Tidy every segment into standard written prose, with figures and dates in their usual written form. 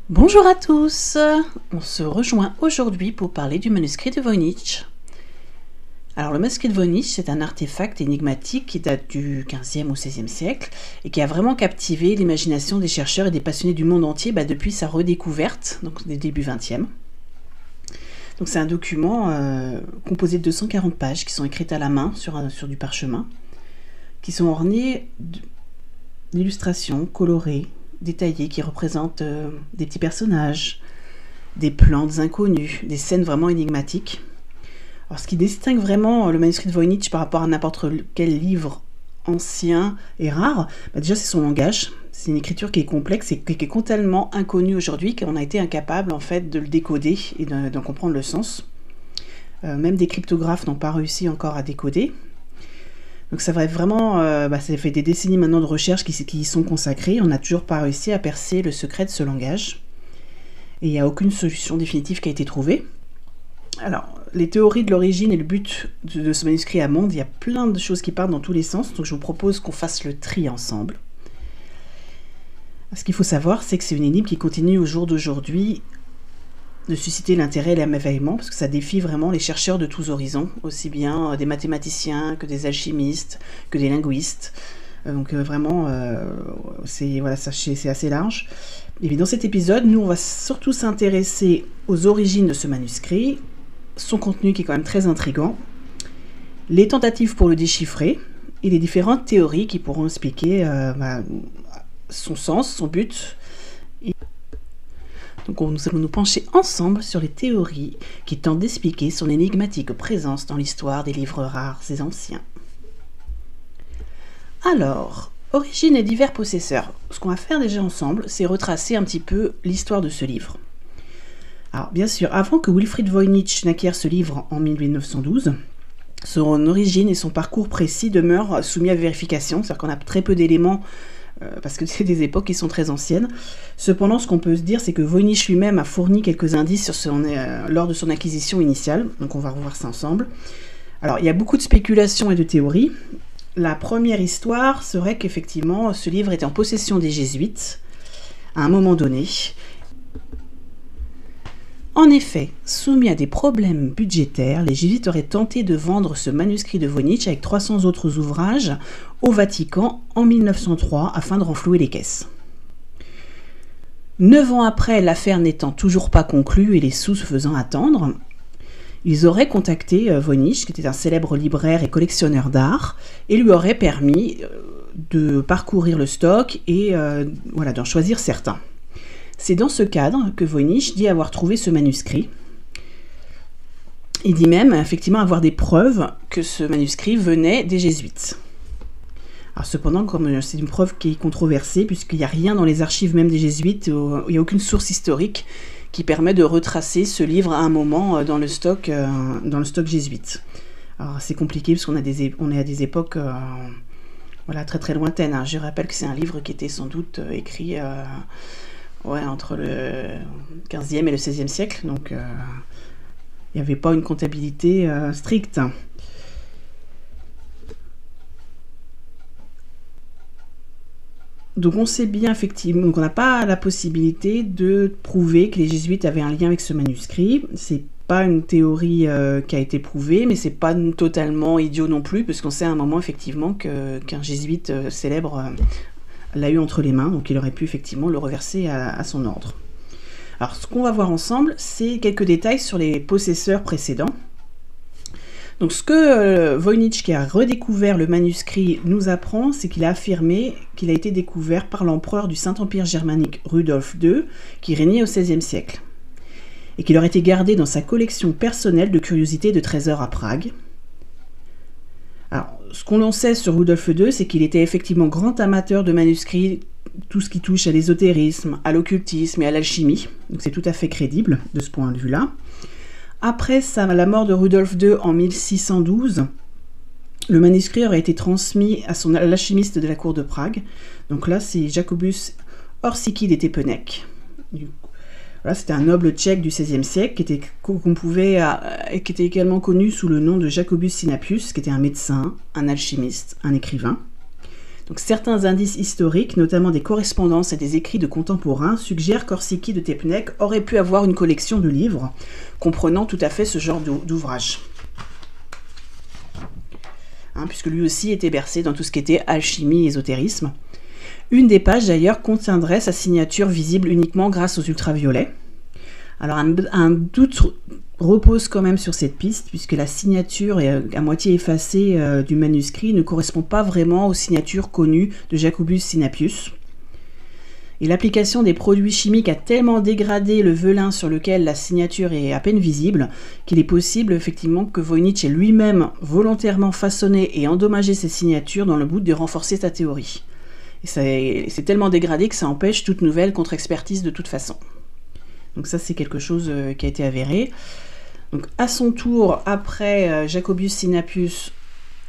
Bonjour à tous, on se rejoint aujourd'hui pour parler du manuscrit de Voynich. Alors le manuscrit de Voynich, c'est un artefact énigmatique qui date du XVe ou XVIe siècle et qui a vraiment captivé l'imagination des chercheurs et des passionnés du monde entier depuis sa redécouverte, donc des débuts XXe. Donc c'est un document composé de 240 pages qui sont écrites à la main sur du parchemin, qui sont ornées d'illustrations colorées, détaillées, qui représentent des petits personnages, des plantes inconnues, des scènes vraiment énigmatiques. Alors, ce qui distingue vraiment le manuscrit de Voynich par rapport à n'importe quel livre ancien et rare, déjà c'est son langage. C'est une écriture qui est complexe et qui est tellement inconnue aujourd'hui qu'on a été incapable en fait de le décoder et d'en comprendre le sens. Même des cryptographes n'ont pas réussi encore à décoder. Donc ça va être vraiment, ça fait des décennies maintenant de recherches qui y sont consacrées. On n'a toujours pas réussi à percer le secret de ce langage. Et il n'y a aucune solution définitive qui a été trouvée. Alors, les théories de l'origine et le but de ce manuscrit abondent. Il y a plein de choses qui partent dans tous les sens. Donc je vous propose qu'on fasse le tri ensemble. Ce qu'il faut savoir, c'est que c'est une énigme qui continue au jour d'aujourd'hui de susciter l'intérêt et l'émerveillement, parce que ça défie vraiment les chercheurs de tous horizons, aussi bien des mathématiciens que des alchimistes, que des linguistes. Donc vraiment, c'est assez large. Et puis dans cet épisode, nous, on va surtout s'intéresser aux origines de ce manuscrit, son contenu qui est quand même très intriguant, les tentatives pour le déchiffrer, et les différentes théories qui pourront expliquer son sens, son but. Donc nous allons nous pencher ensemble sur les théories qui tentent d'expliquer son énigmatique présence dans l'histoire des livres rares et anciens. Alors, origine et divers possesseurs. Ce qu'on va faire déjà ensemble, c'est retracer un petit peu l'histoire de ce livre. Alors bien sûr, avant que Wilfrid Voynich n'acquiert ce livre en 1912, son origine et son parcours précis demeurent soumis à vérification, c'est-à-dire qu'on a très peu d'éléments parce que c'est des époques qui sont très anciennes. Cependant, ce qu'on peut se dire, c'est que Voynich lui-même a fourni quelques indices lors de son acquisition initiale. Donc on va revoir ça ensemble. Alors, il y a beaucoup de spéculations et de théories. La première histoire serait qu'effectivement, ce livre était en possession des jésuites à un moment donné. En effet, soumis à des problèmes budgétaires, les jésuites auraient tenté de vendre ce manuscrit de Voynich avec 300 autres ouvrages au Vatican en 1903 afin de renflouer les caisses. 9 ans après, l'affaire n'étant toujours pas conclue et les sous se faisant attendre, ils auraient contacté Voynich, qui était un célèbre libraire et collectionneur d'art, et lui auraient permis de parcourir le stock et d'en choisir certains. C'est dans ce cadre que Voynich dit avoir trouvé ce manuscrit. Il dit même effectivement avoir des preuves que ce manuscrit venait des jésuites. Alors cependant, comme c'est une preuve qui est controversée, puisqu'il n'y a rien dans les archives même des jésuites, il n'y a aucune source historique qui permet de retracer ce livre à un moment dans le stock jésuite. Alors c'est compliqué parce qu'on est à des époques très très lointaines. Je rappelle que c'est un livre qui était sans doute écrit entre le 15e et le 16e siècle, donc il n'y avait pas une comptabilité stricte. Donc on sait bien effectivement qu'on n'a pas la possibilité de prouver que les jésuites avaient un lien avec ce manuscrit. C'est pas une théorie qui a été prouvée, mais c'est pas totalement idiot non plus, parce qu'on sait à un moment effectivement qu'un jésuite célèbre l'a eu entre les mains, donc il aurait pu effectivement le reverser à son ordre. Alors ce qu'on va voir ensemble, c'est quelques détails sur les possesseurs précédents. Donc ce que Voynich, qui a redécouvert le manuscrit, nous apprend, c'est qu'il a affirmé qu'il a été découvert par l'empereur du Saint-Empire germanique Rudolf II, qui régnait au XVIe siècle, et qu'il aurait été gardé dans sa collection personnelle de curiosités et de trésors à Prague. Alors, ce qu'on en sait sur Rudolf II, c'est qu'il était effectivement grand amateur de manuscrits, tout ce qui touche à l'ésotérisme, à l'occultisme et à l'alchimie. Donc c'est tout à fait crédible de ce point de vue-là. Après la mort de Rudolf II en 1612, le manuscrit aurait été transmis à l'alchimiste de la cour de Prague. Donc là, c'est Jacobus Orsiki d'Etepenec. Voilà, c'était un noble tchèque du XVIe siècle qui était également connu sous le nom de Jacobus Sinapius, qui était un médecin, un alchimiste, un écrivain. Donc, certains indices historiques, notamment des correspondances et des écrits de contemporains, suggèrent qu'Orsiki de Tepenec aurait pu avoir une collection de livres comprenant tout à fait ce genre d'ouvrage. Puisque lui aussi était bercé dans tout ce qui était alchimie et ésotérisme. Une des pages d'ailleurs contiendrait sa signature visible uniquement grâce aux ultraviolets. Alors un doute repose quand même sur cette piste, puisque la signature à moitié effacée du manuscrit ne correspond pas vraiment aux signatures connues de Jacobus Sinapius. Et l'application des produits chimiques a tellement dégradé le velin sur lequel la signature est à peine visible qu'il est possible effectivement que Voynich ait lui-même volontairement façonné et endommagé ses signatures dans le but de renforcer sa théorie. Et c'est tellement dégradé que ça empêche toute nouvelle contre-expertise de toute façon. Donc ça, c'est quelque chose qui a été avéré. Donc à son tour, après Jacobus Sinapius,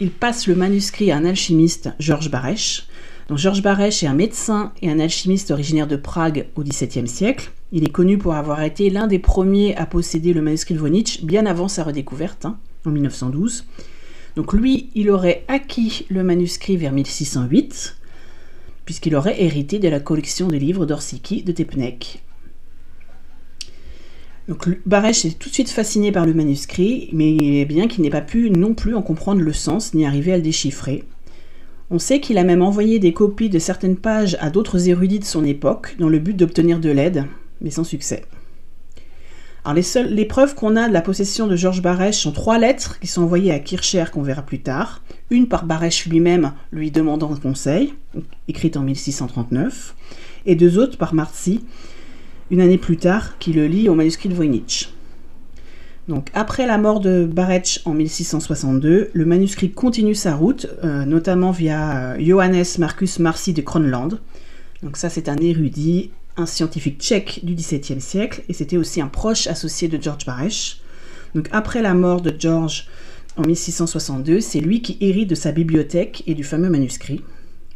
il passe le manuscrit à un alchimiste, Georges Barèche. Donc Georges Barèche est un médecin et un alchimiste originaire de Prague au XVIIe siècle. Il est connu pour avoir été l'un des premiers à posséder le manuscrit de Voynich bien avant sa redécouverte, en 1912. Donc lui, il aurait acquis le manuscrit vers 1608, puisqu'il aurait hérité de la collection de livres d'Orsiki de Tepenec. Donc Barèche est tout de suite fasciné par le manuscrit, mais bien qu'il n'ait pas pu non plus en comprendre le sens ni arriver à le déchiffrer. On sait qu'il a même envoyé des copies de certaines pages à d'autres érudits de son époque, dans le but d'obtenir de l'aide, mais sans succès. Alors les preuves qu'on a de la possession de Georges Barèche sont 3 lettres qui sont envoyées à Kircher, qu'on verra plus tard, une par Barèche lui-même lui demandant un conseil, écrite en 1639, et 2 autres par Marcy, une année plus tard, qui le lie au manuscrit de Voynich. Donc, après la mort de Barèche en 1662, le manuscrit continue sa route, notamment via Johannes Marcus Marcy de Kronland. Donc ça, c'est un érudit, un scientifique tchèque du XVIIe siècle, et c'était aussi un proche associé de Georges Barèche. Donc après la mort de Georges en 1662, c'est lui qui hérite de sa bibliothèque et du fameux manuscrit,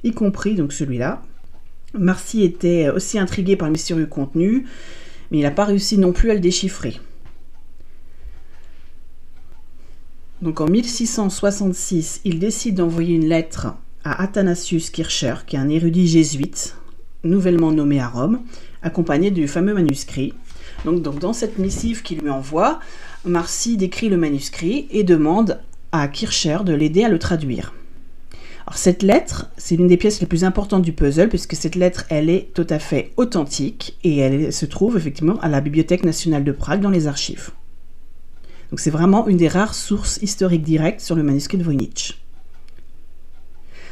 y compris donc celui-là. Marcy était aussi intrigué par le mystérieux contenu, mais il n'a pas réussi non plus à le déchiffrer. Donc en 1666, il décide d'envoyer une lettre à Athanasius Kircher, qui est un érudit jésuite, nouvellement nommé à Rome, accompagné du fameux manuscrit. Donc dans cette missive qu'il lui envoie, Marcy décrit le manuscrit et demande à Kircher de l'aider à le traduire. Alors cette lettre, c'est l'une des pièces les plus importantes du puzzle, puisque cette lettre, elle est tout à fait authentique, et elle se trouve effectivement à la Bibliothèque nationale de Prague dans les archives. Donc c'est vraiment une des rares sources historiques directes sur le manuscrit de Voynich.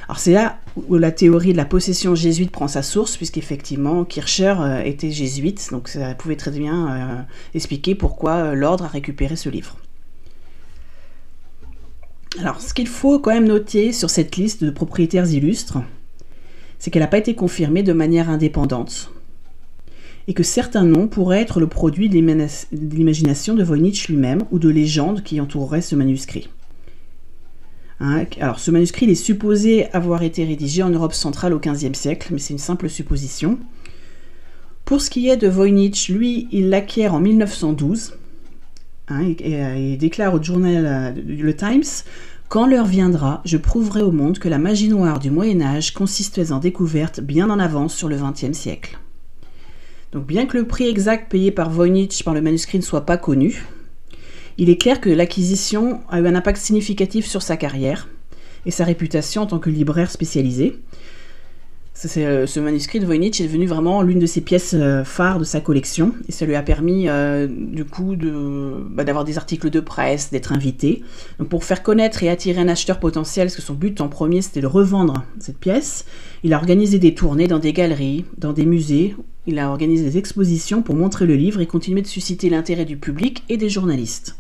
Alors c'est là où la théorie de la possession jésuite prend sa source, puisqu'effectivement Kircher était jésuite, donc ça pouvait très bien expliquer pourquoi l'ordre a récupéré ce livre. Alors ce qu'il faut quand même noter sur cette liste de propriétaires illustres, c'est qu'elle n'a pas été confirmée de manière indépendante, et que certains noms pourraient être le produit de l'imagination de Voynich lui-même ou de légendes qui entoureraient ce manuscrit. Alors ce manuscrit il est supposé avoir été rédigé en Europe centrale au XVe siècle, mais c'est une simple supposition. Pour ce qui est de Voynich, lui, il l'acquiert en 1912, et déclare au journal Le Times « Quand l'heure viendra, je prouverai au monde que la magie noire du Moyen-Âge consistait en découvertes bien en avance sur le XXe siècle. » Donc bien que le prix exact payé par Voynich par le manuscrit ne soit pas connu, il est clair que l'acquisition a eu un impact significatif sur sa carrière et sa réputation en tant que libraire spécialisé. Ce manuscrit de Voynich est devenu vraiment l'une de ses pièces phares de sa collection, et ça lui a permis du coup d'avoir des articles de presse, d'être invité. Donc pour faire connaître et attirer un acheteur potentiel, parce que son but en premier c'était de revendre cette pièce, il a organisé des tournées dans des galeries, dans des musées, il a organisé des expositions pour montrer le livre et continuer de susciter l'intérêt du public et des journalistes.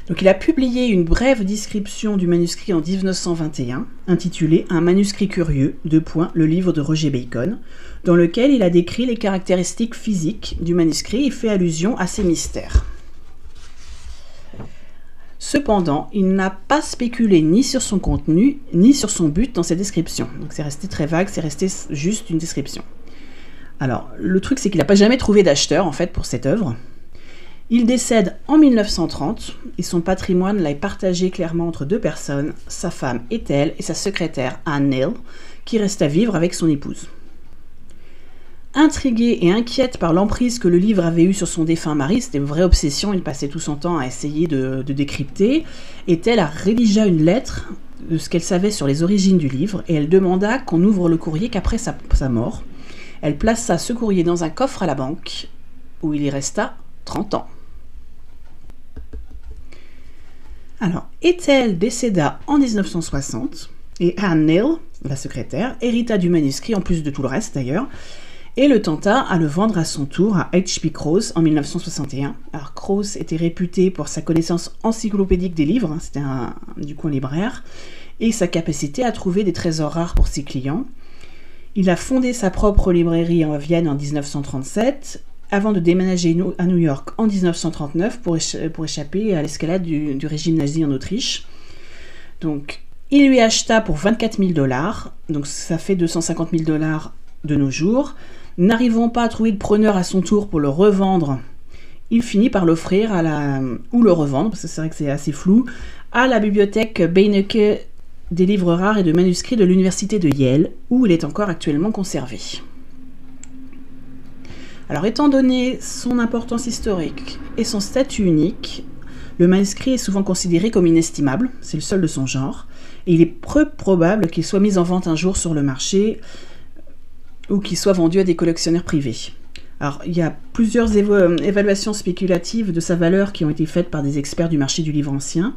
Donc il a publié une brève description du manuscrit en 1921, intitulée « Un manuscrit curieux, : le livre de Roger Bacon », dans lequel il a décrit les caractéristiques physiques du manuscrit et fait allusion à ses mystères. Cependant, il n'a pas spéculé ni sur son contenu, ni sur son but dans ses descriptions. Donc c'est resté très vague, c'est resté juste une description. Alors, le truc, c'est qu'il n'a pas jamais trouvé d'acheteur, en fait, pour cette œuvre. Il décède en 1930 et son patrimoine l'a partagé clairement entre deux personnes, sa femme Ethel et sa secrétaire Anne Neal, qui reste à vivre avec son épouse. Intriguée et inquiète par l'emprise que le livre avait eue sur son défunt mari, c'était une vraie obsession, il passait tout son temps à essayer de décrypter, Ethel a rédigé une lettre de ce qu'elle savait sur les origines du livre et elle demanda qu'on ouvre le courrier qu'après sa mort. Elle plaça ce courrier dans un coffre à la banque où il y resta 30 ans. Alors, Ethel décéda en 1960 et Anne Neal, la secrétaire, hérita du manuscrit, en plus de tout le reste d'ailleurs, et le tenta à le vendre à son tour à H.P. Krause en 1961. Alors, Krause était réputé pour sa connaissance encyclopédique des livres, c'était du coup un libraire, et sa capacité à trouver des trésors rares pour ses clients. Il a fondé sa propre librairie en Vienne en 1937, avant de déménager à New York en 1939 pour échapper à l'escalade du régime nazi en Autriche. Donc, il lui acheta pour 24 000 $, donc ça fait 250 000 $ de nos jours. N'arrivant pas à trouver de preneur à son tour pour le revendre, il finit par l'offrir ou le revendre, parce que c'est vrai que c'est assez flou, à la bibliothèque Beinecke des livres rares et de manuscrits de l'université de Yale, où il est encore actuellement conservé. Alors, étant donné son importance historique et son statut unique, le manuscrit est souvent considéré comme inestimable, c'est le seul de son genre, et il est peu probable qu'il soit mis en vente un jour sur le marché ou qu'il soit vendu à des collectionneurs privés. Alors, il y a plusieurs évaluations spéculatives de sa valeur qui ont été faites par des experts du marché du livre ancien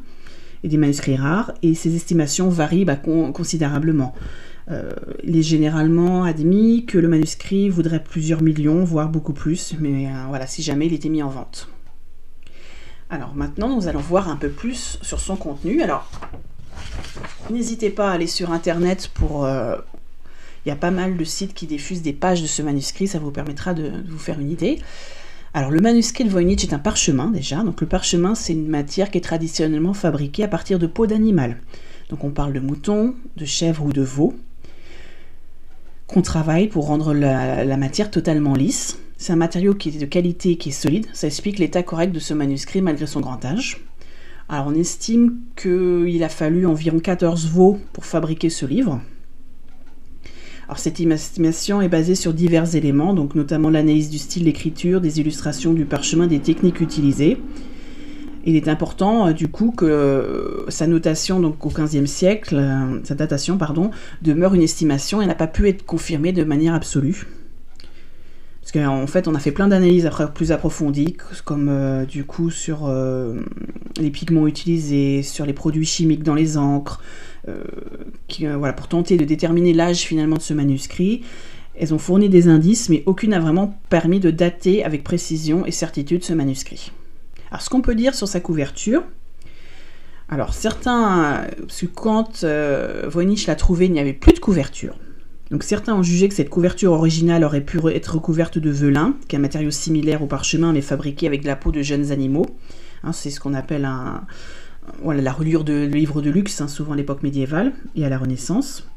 et des manuscrits rares, et ces estimations varient considérablement. Il est généralement admis que le manuscrit vaudrait plusieurs millions, voire beaucoup plus, mais voilà, si jamais il était mis en vente. Alors maintenant, nous allons voir un peu plus sur son contenu. Alors, n'hésitez pas à aller sur Internet pour... il y a pas mal de sites qui diffusent des pages de ce manuscrit, ça vous permettra de vous faire une idée. Alors, le manuscrit de Voynich est un parchemin déjà. Donc, le parchemin, c'est une matière qui est traditionnellement fabriquée à partir de peau d'animal. Donc, on parle de mouton, de chèvre ou de veau, qu'on travaille pour rendre la matière totalement lisse. C'est un matériau qui est de qualité, qui est solide. Ça explique l'état correct de ce manuscrit malgré son grand âge. Alors, on estime qu'il a fallu environ 14 veaux pour fabriquer ce livre. Alors, cette estimation est basée sur divers éléments, donc notamment l'analyse du style d'écriture, des illustrations du parchemin, des techniques utilisées. Il est important du coup que sa notation donc, au XVe siècle, sa datation demeure une estimation et n'a pas pu être confirmée de manière absolue. Parce qu'en fait, on a fait plein d'analyses plus approfondies, comme du coup sur les pigments utilisés, sur les produits chimiques dans les encres, voilà, pour tenter de déterminer l'âge finalement de ce manuscrit. Elles ont fourni des indices, mais aucune n'a vraiment permis de dater avec précision et certitude ce manuscrit. Alors, ce qu'on peut dire sur sa couverture, alors certains, parce que quand Voynich l'a trouvé, il n'y avait plus de couverture. Donc certains ont jugé que cette couverture originale aurait pu être recouverte de velin, qui est un matériau similaire au parchemin, mais fabriqué avec de la peau de jeunes animaux. Hein, c'est ce qu'on appelle la reliure de livres de luxe, souvent à l'époque médiévale et à la Renaissance.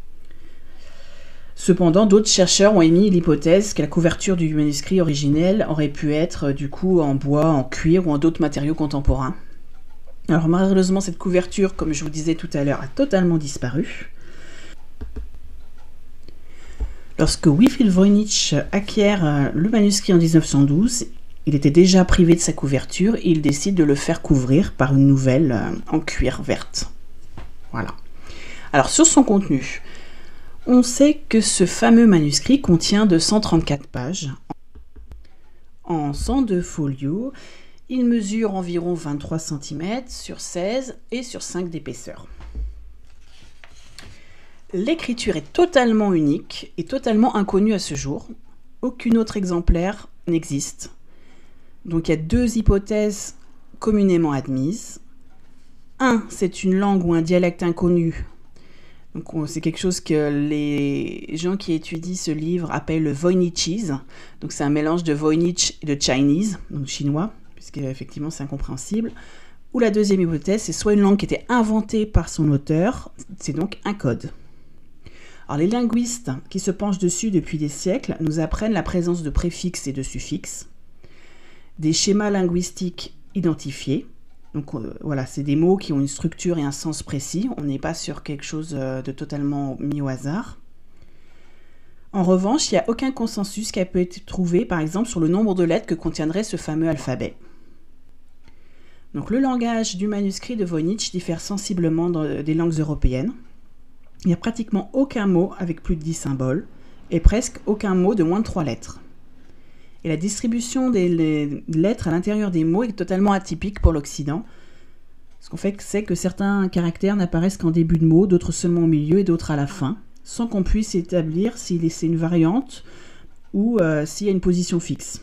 Cependant, d'autres chercheurs ont émis l'hypothèse que la couverture du manuscrit originel aurait pu être du coup en bois, en cuir ou en d'autres matériaux contemporains. Alors malheureusement, cette couverture, comme je vous disais tout à l'heure, a totalement disparu. Lorsque Wilfrid Voynich acquiert le manuscrit en 1912, il était déjà privé de sa couverture et il décide de le faire couvrir par une nouvelle en cuir verte. Voilà. Alors sur son contenu, on sait que ce fameux manuscrit contient 234 pages. En 102 folios, il mesure environ 23 cm sur 16 et sur 5 d'épaisseur. L'écriture est totalement unique et totalement inconnue à ce jour. Aucun autre exemplaire n'existe. Donc il y a deux hypothèses communément admises. Un, c'est une langue ou un dialecte inconnu. Donc c'est quelque chose que les gens qui étudient ce livre appellent le Voynichese. Donc c'est un mélange de Voynich et de Chinese, donc chinois, puisque effectivement c'est incompréhensible. Ou la deuxième hypothèse, c'est soit une langue qui était inventée par son auteur, c'est donc un code. Alors, les linguistes qui se penchent dessus depuis des siècles nous apprennent la présence de préfixes et de suffixes, des schémas linguistiques identifiés. Donc voilà, c'est des mots qui ont une structure et un sens précis. On n'est pas sur quelque chose de totalement mis au hasard. En revanche, il n'y a aucun consensus qui a pu être trouvé, par exemple, sur le nombre de lettres que contiendrait ce fameux alphabet. Donc le langage du manuscrit de Voynich diffère sensiblement des langues européennes. Il n'y a pratiquement aucun mot avec plus de 10 symboles et presque aucun mot de moins de 3 lettres. Et la distribution des lettres à l'intérieur des mots est totalement atypique pour l'Occident. Ce qu'on fait, c'est que certains caractères n'apparaissent qu'en début de mots, d'autres seulement au milieu et d'autres à la fin, sans qu'on puisse établir si c'est une variante ou s'il y a une position fixe.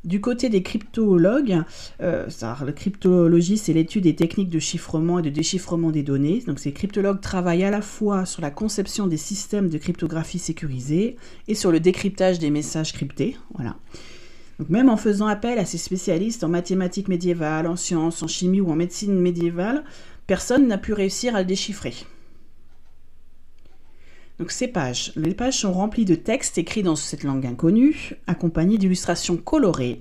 Du côté des cryptologues, la cryptologie, c'est l'étude des techniques de chiffrement et de déchiffrement des données. Donc ces cryptologues travaillent à la fois sur la conception des systèmes de cryptographie sécurisés et sur le décryptage des messages cryptés. Voilà. Donc même en faisant appel à ces spécialistes en mathématiques médiévales, en sciences, en chimie ou en médecine médiévale, personne n'a pu réussir à le déchiffrer. Donc les pages sont remplies de textes écrits dans cette langue inconnue, accompagnés d'illustrations colorées,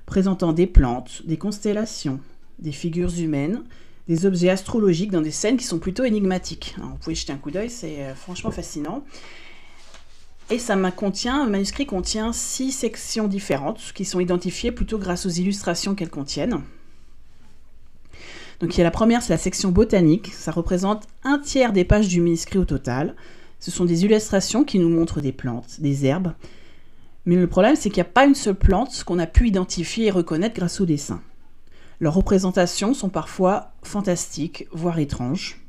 présentant des plantes, des constellations, des figures humaines, des objets astrologiques dans des scènes qui sont plutôt énigmatiques. Alors, vous pouvez jeter un coup d'œil, c'est franchement fascinant. Et le manuscrit contient 6 sections différentes qui sont identifiées plutôt grâce aux illustrations qu'elles contiennent. Donc la première, c'est la section botanique, ça représente 1/3 des pages du manuscrit au total. Ce sont des illustrations qui nous montrent des plantes, des herbes. Mais le problème, c'est qu'il n'y a pas une seule plante qu'on a pu identifier et reconnaître grâce au dessin. Leurs représentations sont parfois fantastiques, voire étranges.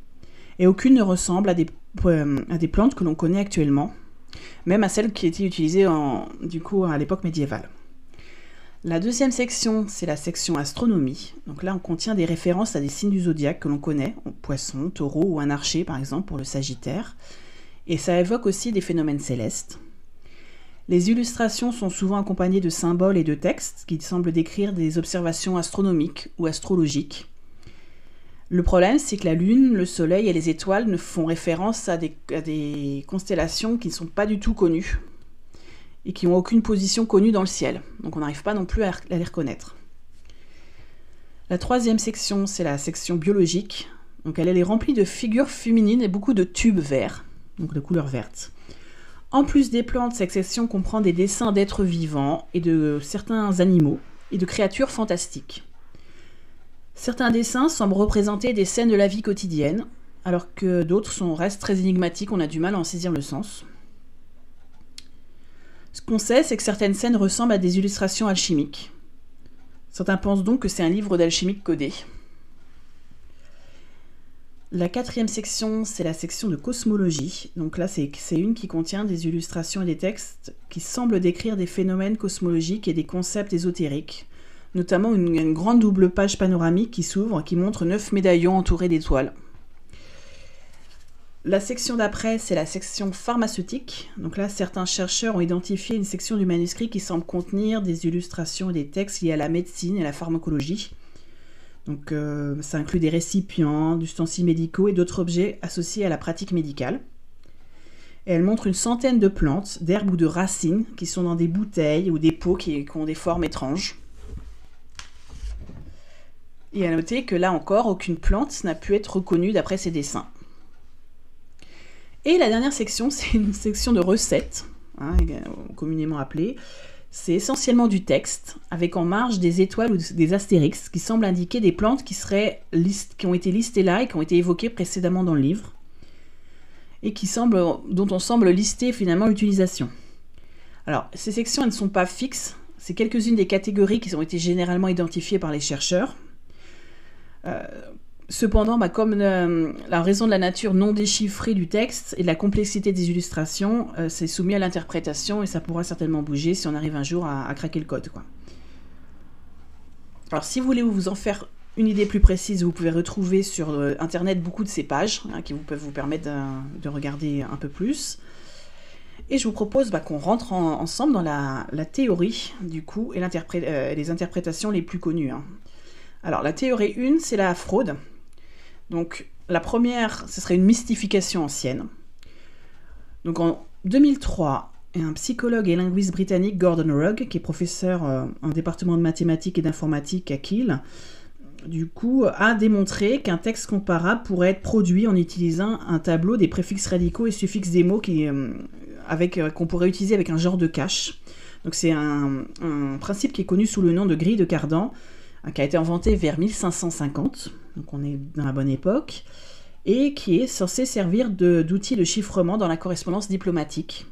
Et aucune ne ressemble à des plantes que l'on connaît actuellement, même à celles qui étaient utilisées à l'époque médiévale. La deuxième section, c'est la section astronomie. Donc là, on contient des références à des signes du zodiaque que l'on connaît, poisson, taureau ou un archer, par exemple, pour le Sagittaire. Et ça évoque aussi des phénomènes célestes. Les illustrations sont souvent accompagnées de symboles et de textes qui semblent décrire des observations astronomiques ou astrologiques. Le problème, c'est que la Lune, le Soleil et les étoiles ne font référence à des constellations qui ne sont pas du tout connues et qui n'ont aucune position connue dans le ciel. Donc on n'arrive pas non plus à les reconnaître. La troisième section, c'est la section biologique. Donc elle est remplie de figures féminines et beaucoup de tubes verts, donc de couleur verte. En plus des plantes, cette section comprend des dessins d'êtres vivants et de certains animaux et de créatures fantastiques. Certains dessins semblent représenter des scènes de la vie quotidienne, alors que d'autres restent très énigmatiques, on a du mal à en saisir le sens. Ce qu'on sait, c'est que certaines scènes ressemblent à des illustrations alchimiques. Certains pensent donc que c'est un livre d'alchimie codé. La quatrième section, c'est la section de cosmologie. Donc là, c'est une qui contient des illustrations et des textes qui semblent décrire des phénomènes cosmologiques et des concepts ésotériques, notamment une grande double page panoramique qui s'ouvre, qui montre 9 médaillons entourés d'étoiles. La section d'après, c'est la section pharmaceutique. Donc là, certains chercheurs ont identifié une section du manuscrit qui semble contenir des illustrations et des textes liés à la médecine et à la pharmacologie. Donc ça inclut des récipients, des ustensiles médicaux et d'autres objets associés à la pratique médicale. Et elle montre une centaine de plantes, d'herbes ou de racines qui sont dans des bouteilles ou des pots qui ont des formes étranges. Et à noter que là encore, aucune plante n'a pu être reconnue d'après ces dessins. Et la dernière section, c'est une section de recettes, communément appelée. C'est essentiellement du texte, avec en marge des étoiles ou des astérix, qui semblent indiquer des plantes qui ont été listées là et qui ont été évoquées précédemment dans le livre, et dont on semble lister finalement l'utilisation. Alors, ces sections, elles ne sont pas fixes, c'est quelques-unes des catégories qui ont été généralement identifiées par les chercheurs. Cependant, comme la raison de la nature non déchiffrée du texte et de la complexité des illustrations, c'est soumis à l'interprétation et ça pourra certainement bouger si on arrive un jour à craquer le code, quoi. Alors si vous voulez vous en faire une idée plus précise, vous pouvez retrouver sur internet beaucoup de ces pages qui peuvent vous permettre de regarder un peu plus. Et je vous propose qu'on rentre ensemble dans la théorie du coup et les interprétations les plus connues. Alors la théorie 1, c'est la fraude. Donc la première, ce serait une mystification ancienne. Donc en 2003, un psychologue et linguiste britannique, Gordon Rugg, qui est professeur en département de mathématiques et d'informatique à Keele, du coup, a démontré qu'un texte comparable pourrait être produit en utilisant un tableau des préfixes radicaux et suffixes des mots qu'on pourrait utiliser avec un genre de cache. Donc c'est un principe qui est connu sous le nom de grille de Cardan, qui a été inventé vers 1550, donc on est dans la bonne époque, et qui est censé servir d'outil de chiffrement dans la correspondance diplomatique.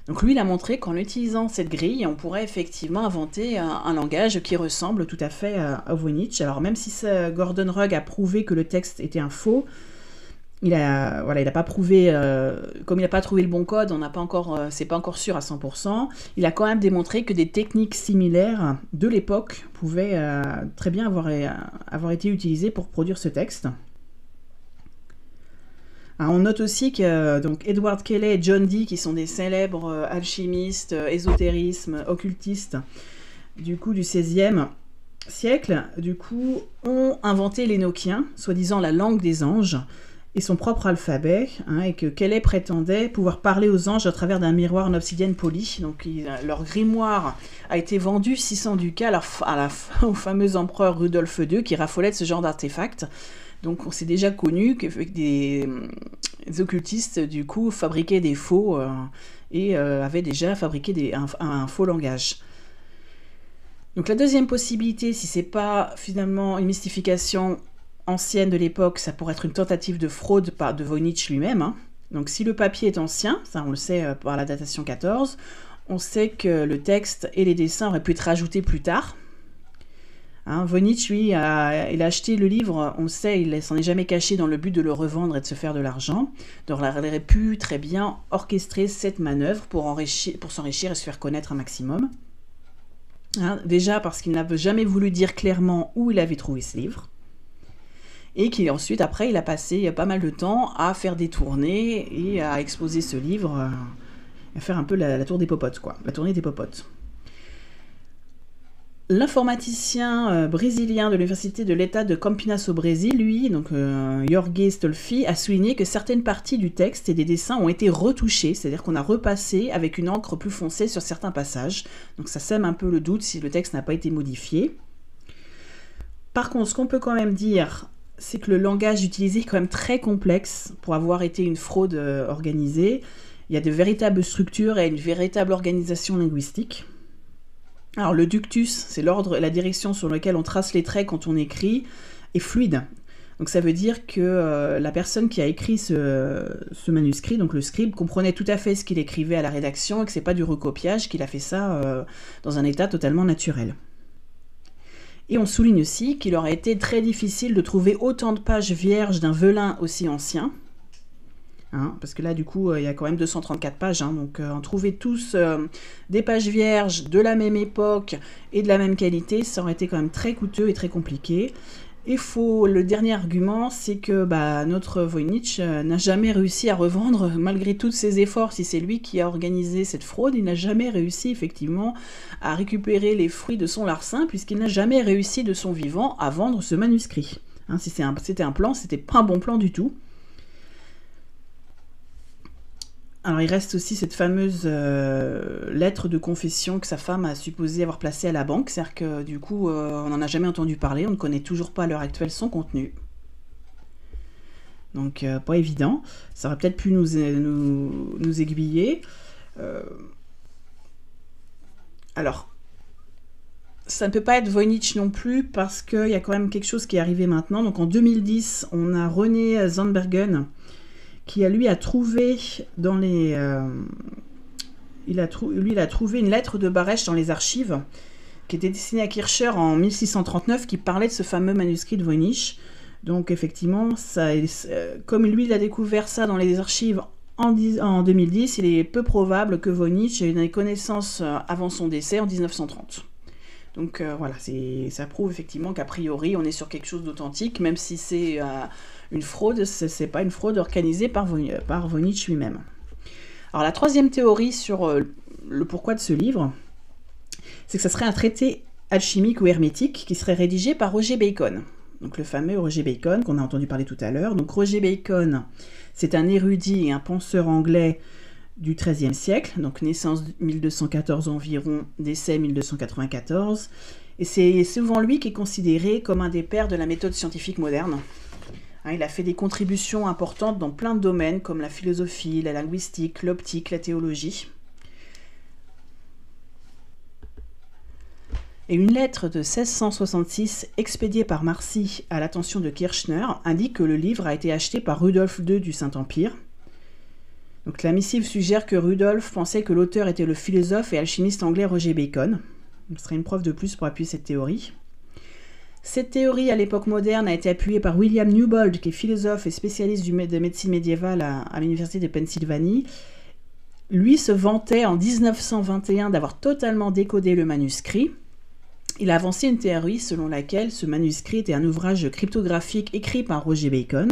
Donc lui, il a montré qu'en utilisant cette grille, on pourrait effectivement inventer un langage qui ressemble tout à fait à Voynich. Alors même si Gordon Rugg a prouvé que le texte était un faux, il a pas prouvé, comme il n'a pas trouvé le bon code, c'est pas encore sûr à 100%, il a quand même démontré que des techniques similaires de l'époque pouvaient très bien avoir été utilisées pour produire ce texte. Alors, on note aussi que Edward Cayley et John Dee, qui sont des célèbres alchimistes, ésotérismes, occultistes du XVIe siècle, ont inventé l'Énochien, soi-disant la langue des anges, et son propre alphabet, et que Cayley prétendait pouvoir parler aux anges à travers d'un miroir en obsidienne polie. Donc leur grimoire a été vendu 600 ducats au fameux empereur Rudolf II, qui raffolait de ce genre d'artefacts. Donc c'est déjà connu que des occultistes du coup fabriquaient des faux et avaient déjà fabriqué un faux langage. Donc la deuxième possibilité, si c'est pas finalement une mystification ancienne de l'époque, ça pourrait être une tentative de fraude de Voynich lui-même. Donc si le papier est ancien, ça on le sait par la datation 14, on sait que le texte et les dessins auraient pu être rajoutés plus tard. Voynich, lui, il a acheté le livre, on le sait, il ne s'en est jamais caché dans le but de le revendre et de se faire de l'argent. Donc il aurait pu très bien orchestrer cette manœuvre pour s'enrichir et se faire connaître un maximum. Déjà parce qu'il n'avait jamais voulu dire clairement où il avait trouvé ce livre. Et qu'ensuite, après, il a passé pas mal de temps à faire des tournées et à exposer ce livre, à faire un peu la tour des popotes, quoi, la tournée des popotes. L'informaticien brésilien de l'université de l'État de Campinas au Brésil, lui, Jorge Stolfi, a souligné que certaines parties du texte et des dessins ont été retouchées, c'est-à-dire qu'on a repassé avec une encre plus foncée sur certains passages. Donc ça sème un peu le doute si le texte n'a pas été modifié. Par contre, ce qu'on peut quand même dire, c'est que le langage utilisé est quand même très complexe pour avoir été une fraude organisée. Il y a de véritables structures et une véritable organisation linguistique. Alors le ductus, c'est l'ordre et la direction sur lequel on trace les traits quand on écrit, est fluide. Donc ça veut dire que la personne qui a écrit ce manuscrit, donc le scribe, comprenait tout à fait ce qu'il écrivait à la rédaction et que c'est pas du recopiage, qu'il a fait ça dans un état totalement naturel. Et on souligne aussi qu'il aurait été très difficile de trouver autant de pages vierges d'un velin aussi ancien. Parce que là, du coup, il y a quand même 234 pages, donc en trouver tous des pages vierges de la même époque et de la même qualité, ça aurait été quand même très coûteux et très compliqué. Et le dernier argument, c'est que notre Voynich n'a jamais réussi à revendre, malgré tous ses efforts, si c'est lui qui a organisé cette fraude, il n'a jamais réussi effectivement à récupérer les fruits de son larcin, puisqu'il n'a jamais réussi de son vivant à vendre ce manuscrit. Si c'était un plan, c'était pas un bon plan du tout. Alors il reste aussi cette fameuse lettre de confession que sa femme a supposé avoir placée à la banque, c'est-à-dire que du coup on n'en a jamais entendu parler, on ne connaît toujours pas à l'heure actuelle son contenu. Donc pas évident, ça aurait peut-être pu nous aiguiller. Alors, ça ne peut pas être Voynich non plus parce qu'il y a quand même quelque chose qui est arrivé maintenant. Donc en 2010, on a René Zandbergen qui a trouvé dans les... il a trouvé une lettre de Barèche dans les archives qui était destinée à Kircher en 1639 qui parlait de ce fameux manuscrit de Voynich. Donc effectivement, comme lui il a découvert ça dans les archives en 2010, il est peu probable que Voynich ait eu des connaissances avant son décès en 1930. Donc voilà, ça prouve effectivement qu'a priori on est sur quelque chose d'authentique, même si c'est une fraude, c'est pas une fraude organisée par Voynich lui-même. Alors la troisième théorie sur le pourquoi de ce livre, c'est que ça serait un traité alchimique ou hermétique qui serait rédigé par Roger Bacon. donc le fameux Roger Bacon qu'on a entendu parler tout à l'heure. Donc Roger Bacon, c'est un érudit et un penseur anglais du XIIIe siècle, donc naissance 1214 environ, décès 1294, et c'est souvent lui qui est considéré comme un des pères de la méthode scientifique moderne. Il a fait des contributions importantes dans plein de domaines comme la philosophie, la linguistique, l'optique, la théologie. Et une lettre de 1666 expédiée par Marcy à l'attention de Kirchner indique que le livre a été acheté par Rudolf II du Saint-Empire. Donc la missive suggère que Rudolf pensait que l'auteur était le philosophe et alchimiste anglais Roger Bacon. Ce serait une preuve de plus pour appuyer cette théorie. Cette théorie à l'époque moderne a été appuyée par William Newbold, qui est philosophe et spécialiste de médecine médiévale à l'université de Pennsylvanie. Lui se vantait en 1921 d'avoir totalement décodé le manuscrit. Il a avancé une théorie selon laquelle ce manuscrit était un ouvrage cryptographique écrit par Roger Bacon.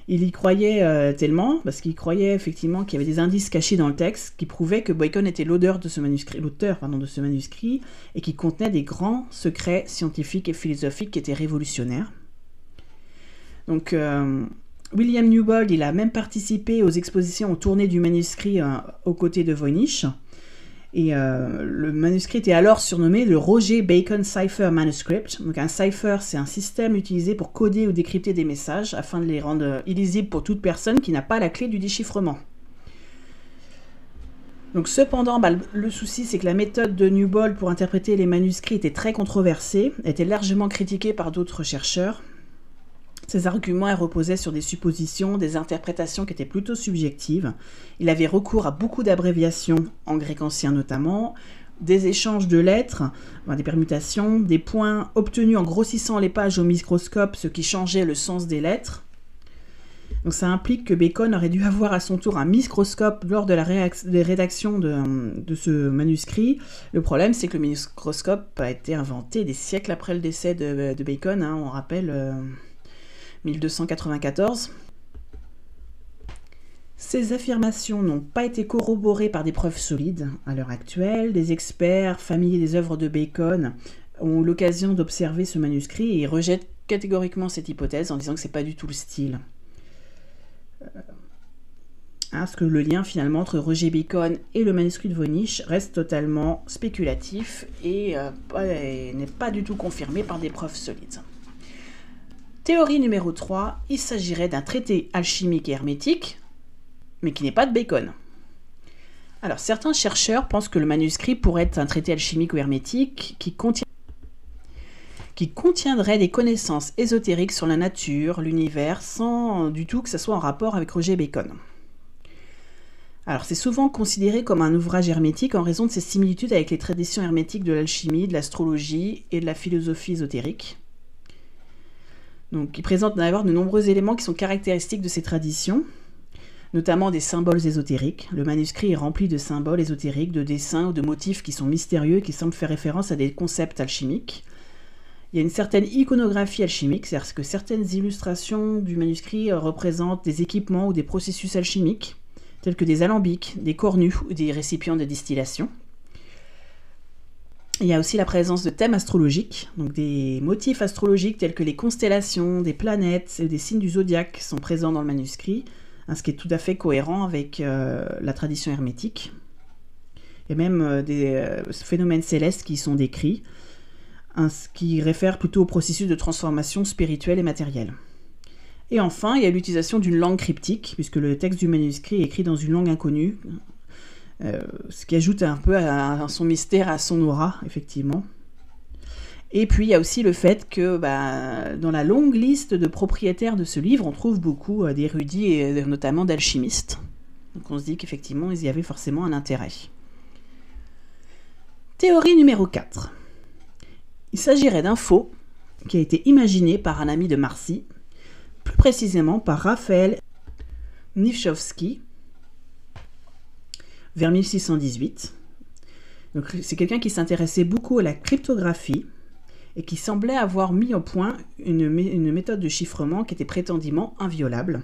Il y croyait tellement, parce qu'il croyait effectivement qu'il y avait des indices cachés dans le texte qui prouvaient que Bacon était l'auteur de ce manuscrit et qui contenait des grands secrets scientifiques et philosophiques qui étaient révolutionnaires. Donc William Newbold, il a même participé aux expositions aux tournées du manuscrit aux côtés de Voynich. Et le manuscrit était alors surnommé le Roger Bacon Cipher Manuscript. Donc un cipher, c'est un système utilisé pour coder ou décrypter des messages afin de les rendre illisibles pour toute personne qui n'a pas la clé du déchiffrement. Donc cependant, le souci c'est que la méthode de Newbold pour interpréter les manuscrits était très controversée, était largement critiquée par d'autres chercheurs. Ses arguments reposaient sur des suppositions, des interprétations qui étaient plutôt subjectives. Il avait recours à beaucoup d'abréviations, en grec ancien notamment, des échanges de lettres, des permutations, des points obtenus en grossissant les pages au microscope, ce qui changeait le sens des lettres. Donc ça implique que Bacon aurait dû avoir à son tour un microscope lors de la rédaction de ce manuscrit. Le problème, c'est que le microscope a été inventé des siècles après le décès de Bacon, on rappelle... 1294. Ces affirmations n'ont pas été corroborées par des preuves solides à l'heure actuelle. Des experts familiers des œuvres de Bacon ont eu l'occasion d'observer ce manuscrit et rejettent catégoriquement cette hypothèse en disant que c'est pas du tout le style. Parce que le lien finalement entre Roger Bacon et le manuscrit de Voynich reste totalement spéculatif et n'est pas du tout confirmé par des preuves solides. Théorie numéro 3, il s'agirait d'un traité alchimique et hermétique, mais qui n'est pas de Bacon. Alors, certains chercheurs pensent que le manuscrit pourrait être un traité alchimique ou hermétique qui contiendrait des connaissances ésotériques sur la nature, l'univers, sans du tout que ça soit en rapport avec Roger Bacon. Alors, c'est souvent considéré comme un ouvrage hermétique en raison de ses similitudes avec les traditions hermétiques de l'alchimie, de l'astrologie et de la philosophie ésotérique. Donc, il présente d'ailleurs de nombreux éléments qui sont caractéristiques de ces traditions, notamment des symboles ésotériques. Le manuscrit est rempli de symboles ésotériques, de dessins ou de motifs qui sont mystérieux et qui semblent faire référence à des concepts alchimiques. Il y a une certaine iconographie alchimique, c'est-à-dire que certaines illustrations du manuscrit représentent des équipements ou des processus alchimiques, tels que des alambics, des cornues ou des récipients de distillation. Il y a aussi la présence de thèmes astrologiques, donc des motifs astrologiques tels que les constellations, des planètes et des signes du zodiaque sont présents dans le manuscrit, ce qui est tout à fait cohérent avec la tradition hermétique. Il y a même des phénomènes célestes qui y sont décrits, ce qui réfère plutôt au processus de transformation spirituelle et matérielle. Et enfin, il y a l'utilisation d'une langue cryptique, puisque le texte du manuscrit est écrit dans une langue inconnue, ce qui ajoute un peu à son mystère, à son aura, effectivement. Et puis, il y a aussi le fait que dans la longue liste de propriétaires de ce livre, on trouve beaucoup d'érudits et notamment d'alchimistes. Donc on se dit qu'effectivement, il y avait forcément un intérêt. Théorie numéro 4. Il s'agirait d'un faux qui a été imaginé par un ami de Marcy, plus précisément par Raphaël Nifchowski, vers 1618. Donc, c'est quelqu'un qui s'intéressait beaucoup à la cryptographie et qui semblait avoir mis au point une méthode de chiffrement qui était prétendument inviolable.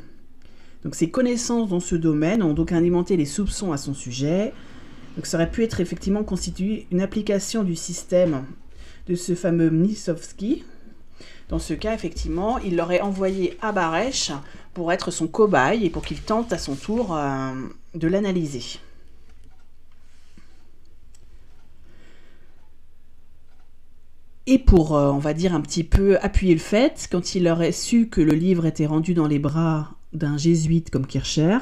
Donc, ses connaissances dans ce domaine ont donc alimenté les soupçons à son sujet. Donc, ça aurait pu être effectivement constitué une application du système de ce fameux Nifchowski Dans ce cas, effectivement, il l'aurait envoyé à Baresh pour être son cobaye et pour qu'il tente à son tour de l'analyser. Et pour, on va dire, un petit peu appuyer le fait, quand il aurait su que le livre était rendu dans les bras d'un jésuite comme Kircher,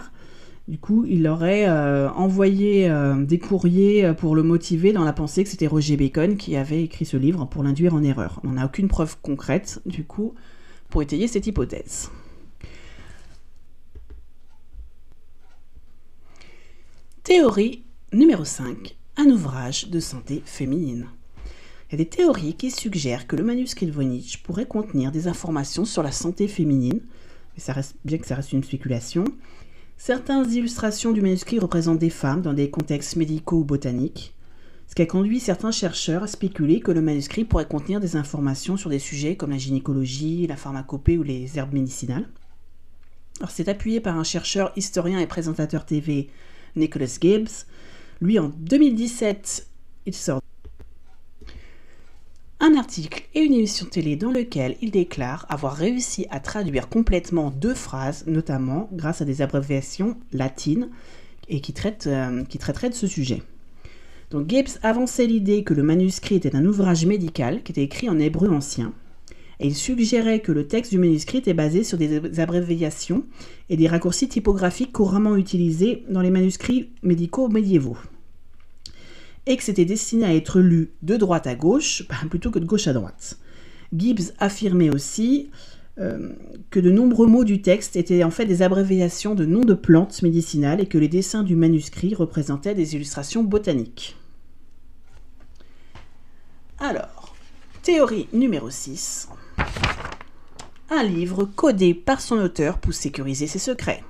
du coup, il aurait envoyé des courriers pour le motiver dans la pensée que c'était Roger Bacon qui avait écrit ce livre pour l'induire en erreur. On n'a aucune preuve concrète, du coup, pour étayer cette hypothèse. Théorie numéro 5. Un ouvrage de santé féminine. Il y a des théories qui suggèrent que le manuscrit de Voynich pourrait contenir des informations sur la santé féminine, mais bien que ça reste une spéculation. Certaines illustrations du manuscrit représentent des femmes dans des contextes médicaux ou botaniques, ce qui a conduit certains chercheurs à spéculer que le manuscrit pourrait contenir des informations sur des sujets comme la gynécologie, la pharmacopée ou les herbes médicinales. Alors, c'est appuyé par un chercheur, historien et présentateur TV, Nicholas Gibbs. Lui, en 2017, il sort un article et une émission télé dans lequel il déclare avoir réussi à traduire complètement 2 phrases, notamment grâce à des abréviations latines et qui traiteraient de ce sujet. Donc Gibbs avançait l'idée que le manuscrit était un ouvrage médical qui était écrit en hébreu ancien, et il suggérait que le texte du manuscrit est basé sur des abréviations et des raccourcis typographiques couramment utilisés dans les manuscrits médicaux médiévaux, et que c'était destiné à être lu de droite à gauche plutôt que de gauche à droite. Gibbs affirmait aussi que de nombreux mots du texte étaient en fait des abréviations de noms de plantes médicinales et que les dessins du manuscrit représentaient des illustrations botaniques. Alors, théorie numéro 6. Un livre codé par son auteur pour sécuriser ses secrets.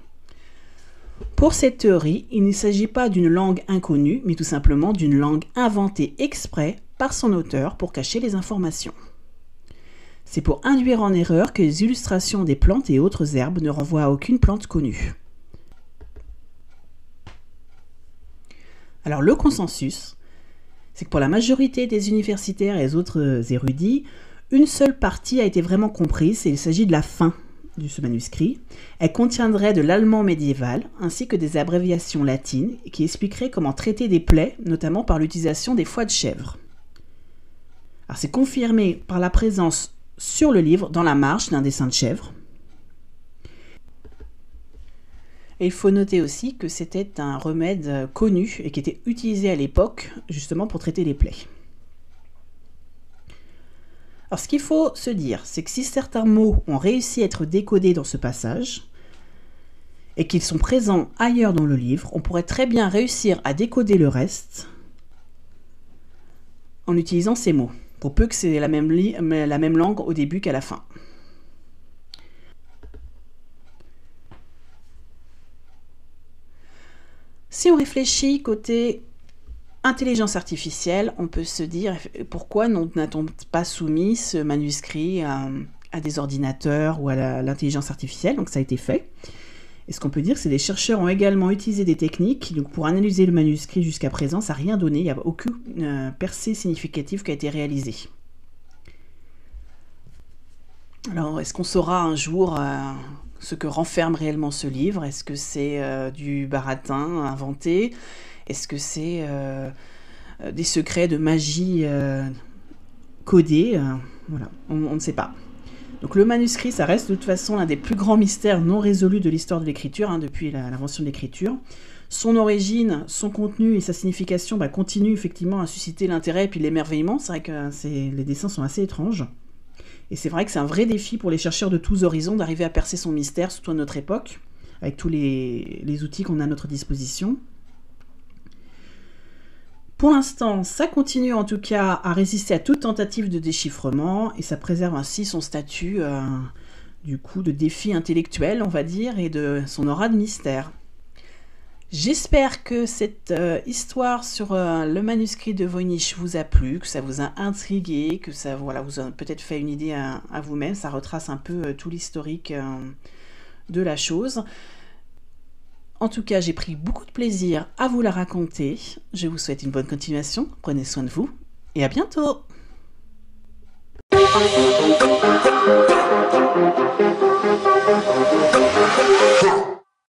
Pour cette théorie, il ne s'agit pas d'une langue inconnue, mais tout simplement d'une langue inventée exprès par son auteur pour cacher les informations. C'est pour induire en erreur que les illustrations des plantes et autres herbes ne renvoient à aucune plante connue. Alors le consensus, c'est que pour la majorité des universitaires et des autres érudits, une seule partie a été vraiment comprise, et il s'agit de la fin de ce manuscrit. Elle contiendrait de l'allemand médiéval, ainsi que des abréviations latines, qui expliqueraient comment traiter des plaies, notamment par l'utilisation des foies de chèvre. Alors c'est confirmé par la présence sur le livre, dans la marge, d'un dessin de chèvre. Et il faut noter aussi que c'était un remède connu et qui était utilisé à l'époque, justement pour traiter les plaies. Alors, ce qu'il faut se dire, c'est que si certains mots ont réussi à être décodés dans ce passage, et qu'ils sont présents ailleurs dans le livre, on pourrait très bien réussir à décoder le reste en utilisant ces mots, pour peu que c'est la même langue au début qu'à la fin. Si on réfléchit côté intelligence artificielle, on peut se dire pourquoi n'a-t-on pas soumis ce manuscrit à des ordinateurs ou à l'intelligence artificielle. Donc ça a été fait. Et ce qu'on peut dire, c'est que les chercheurs ont également utilisé des techniques donc pour analyser le manuscrit jusqu'à présent. Ça n'a rien donné, il n'y a aucune percée significative qui a été réalisée. Alors, est-ce qu'on saura un jour ce que renferme réellement ce livre? Est-ce que c'est du baratin inventé? Est-ce que c'est des secrets de magie codés? Voilà, on ne sait pas. Donc le manuscrit, ça reste de toute façon l'un des plus grands mystères non résolus de l'histoire de l'écriture, depuis l'invention de l'écriture. Son origine, son contenu et sa signification continuent effectivement à susciter l'intérêt et puis l'émerveillement. C'est vrai que les dessins sont assez étranges. Et c'est vrai que c'est un vrai défi pour les chercheurs de tous horizons d'arriver à percer son mystère, surtout à notre époque, avec tous les outils qu'on a à notre disposition. Pour l'instant, ça continue en tout cas à résister à toute tentative de déchiffrement et ça préserve ainsi son statut du coup de défi intellectuel, on va dire, et de son aura de mystère. J'espère que cette histoire sur le manuscrit de Voynich vous a plu, que ça vous a intrigué, que ça vous a peut-être fait une idée à vous-même. Ça retrace un peu tout l'historique de la chose. En tout cas, j'ai pris beaucoup de plaisir à vous la raconter. Je vous souhaite une bonne continuation. Prenez soin de vous et à bientôt! Ha!